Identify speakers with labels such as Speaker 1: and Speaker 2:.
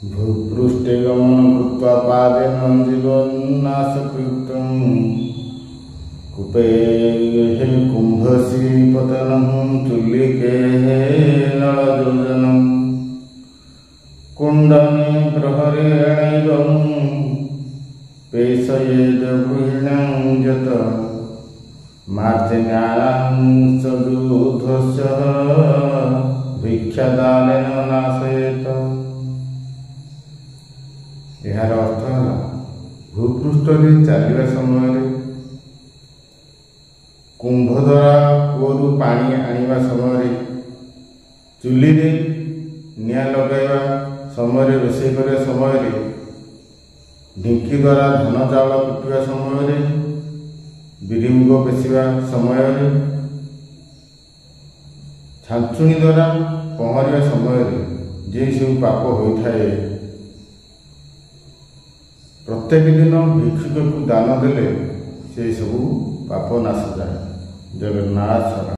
Speaker 1: भूपृष्ठे गमनं कृत्वा पादेन जीवन्नाशकृतं कुपेः कुम्भश्रीपतनं चुल्लिकेः नलयोजनं कुण्डने प्रहरेणैवं पेषयेद् गृहिणां यत् मार्जन्यां सदूध्वस्य भिक्षादानेन नाशयेत्। यार अर्थ है भूपृष्ठ चलवा समय कुंभ द्वारा कूरु पानी आनिबा समय चुली रे निया लगाइबा समय रोषे करबा समय ढिंकी द्वारा धान चावल कुटिबा समय बिरिमुग पेशिबा समय छांचुणी द्वारा पहरिबा समय जे सब पाप होता है प्रत्येक दिन भिक्षुक को दान देले से सब पाप नाश जाए। जगन्नाथ।